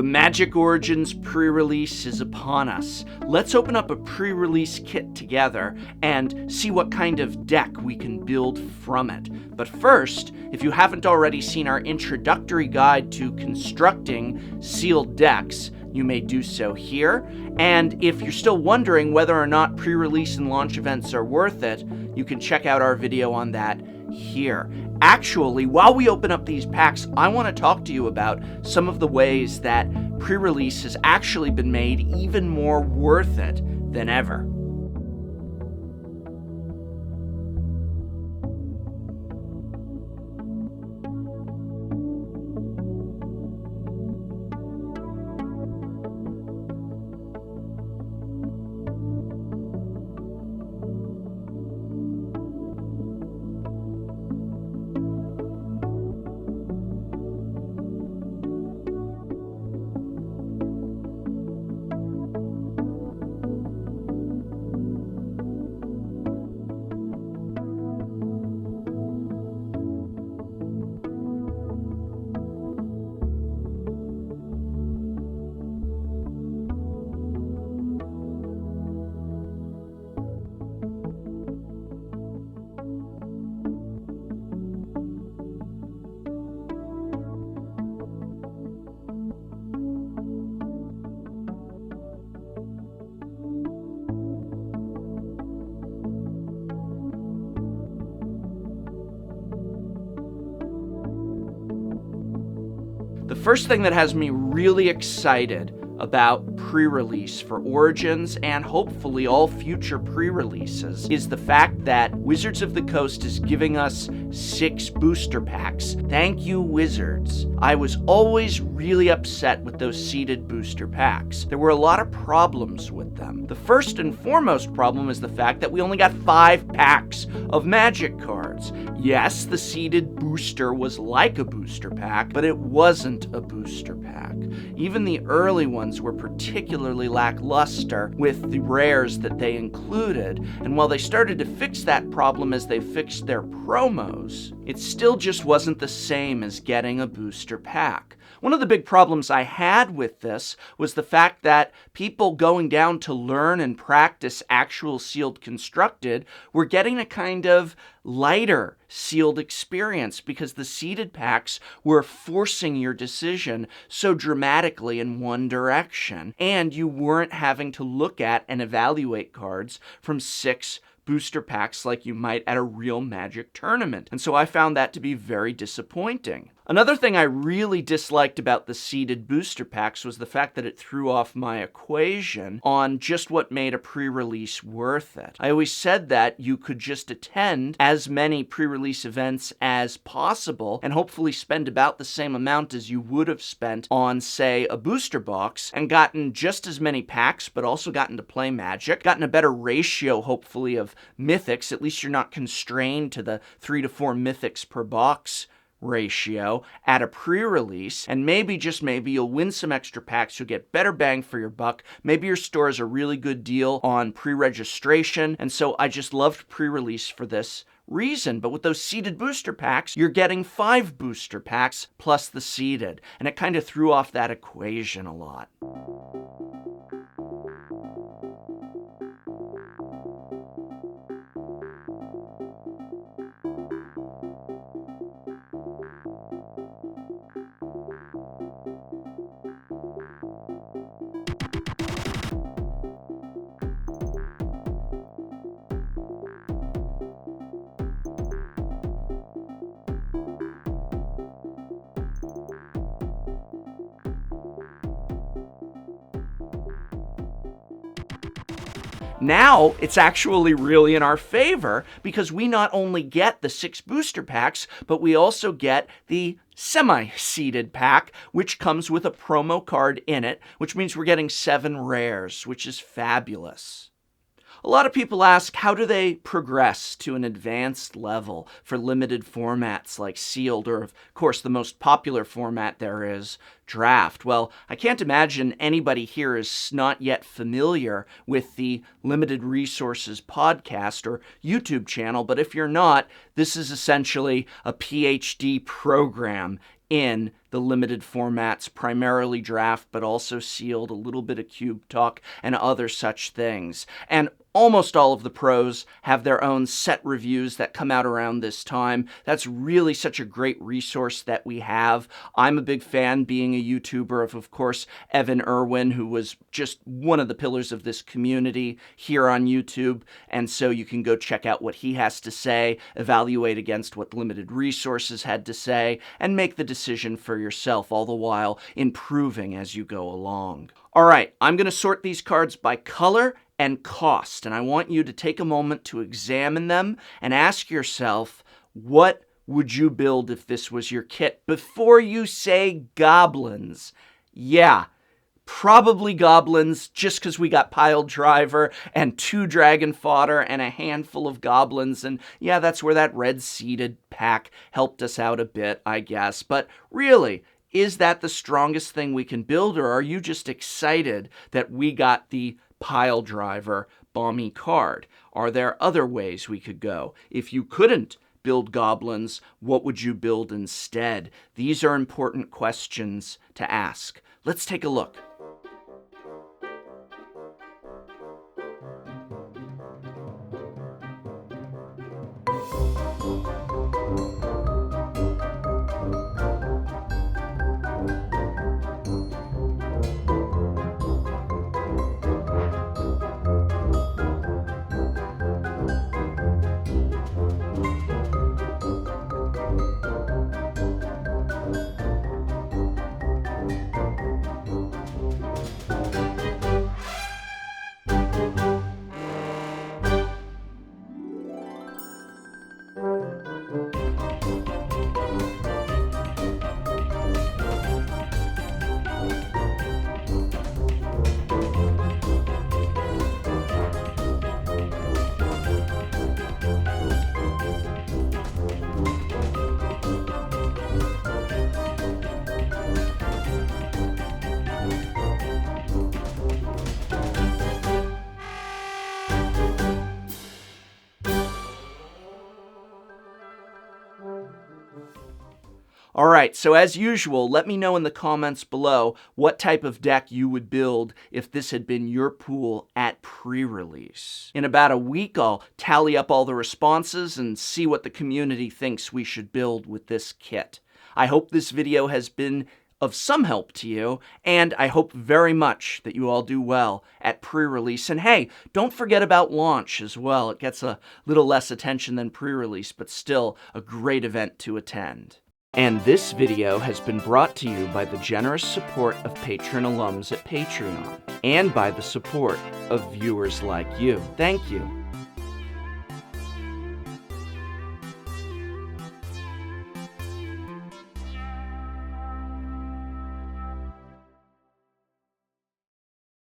The Magic Origins pre-release is upon us. Let's open up a pre-release kit together and see what kind of deck we can build from it. But first, if you haven't already seen our introductory guide to constructing sealed decks, you may do so here. And if you're still wondering whether or not pre-release and launch events are worth it, you can check out our video on that here. Actually, while we open up these packs, I want to talk to you about some of the ways that pre-release has actually been made even more worth it than ever. The first thing that has me really excited about pre-release for Origins and hopefully all future pre-releases is the fact that Wizards of the Coast is giving us 6 booster packs. Thank you, Wizards. I was always really upset with those seeded booster packs. There were a lot of problems with them. The first and foremost problem is the fact that we only got 5 packs of Magic cards. Yes, the seeded booster was like a booster pack, but it wasn't a booster pack. Even the early ones were particularly lackluster with the rares that they included, and while they started to fix that problem as they fixed their promos, it still just wasn't the same as getting a booster pack. One of the big problems I had with this was the fact that people going down to learn and practice actual sealed constructed were getting a kind of lighter sealed experience because the seeded packs were forcing your decision so dramatically in one direction, and you weren't having to look at and evaluate cards from 6 booster packs like you might at a real Magic tournament. And so I found that to be very disappointing. Another thing I really disliked about the seeded booster packs was the fact that it threw off my equation on just what made a pre-release worth it. I always said that you could just attend as many pre-release events as possible and hopefully spend about the same amount as you would have spent on, say, a booster box and gotten just as many packs, but also gotten to play Magic, gotten a better ratio, hopefully, of mythics. At least you're not constrained to the 3 to 4 mythics per box ratio at a pre-release, and maybe, just maybe, you'll win some extra packs, you'll get better bang for your buck, maybe your store has a really good deal on pre-registration, and so I just loved pre-release for this reason. But with those seeded booster packs, you're getting 5 booster packs plus the seeded, and it kind of threw off that equation a lot. Now, it's actually really in our favor because we not only get the 6 booster packs, but we also get the semi-seeded pack, which comes with a promo card in it, which means we're getting 7 rares, which is fabulous. A lot of people ask, how do they progress to an advanced level for limited formats like Sealed, or of course the most popular format there is, Draft? Well, I can't imagine anybody here is not yet familiar with the Limited Resources podcast or YouTube channel, but if you're not, this is essentially a PhD program in the limited formats, primarily draft, but also sealed, a little bit of Cube Talk, and other such things. And almost all of the pros have their own set reviews that come out around this time. That's really such a great resource that we have. I'm a big fan, being a YouTuber, of course, Evan Irwin, who was just one of the pillars of this community here on YouTube. And so you can go check out what he has to say, evaluate against what Limited Resources had to say, and make the decision for yourself, all the while improving as you go along. All right, I'm going to sort these cards by color and cost, and I want you to take a moment to examine them and ask yourself, what would you build if this was your kit? Before you say goblins, yeah, probably goblins, just because we got Pile Driver and 2 Dragon Fodder and a handful of goblins, and yeah, that's where that red seeded pack helped us out a bit, I guess. But really, is that the strongest thing we can build, or are you just excited that we got the Pile Driver Balmy card? Are there other ways we could go? If you couldn't build goblins, what would you build instead? These are important questions to ask. Let's take a look. All right, so as usual, let me know in the comments below what type of deck you would build if this had been your pool at pre-release. In about a week, I'll tally up all the responses and see what the community thinks we should build with this kit. I hope this video has been of some help to you, and I hope very much that you all do well at pre-release. And hey, don't forget about launch as well. It gets a little less attention than pre-release, but still a great event to attend. And this video has been brought to you by the generous support of patron alums at Patreon, and by the support of viewers like you. Thank you.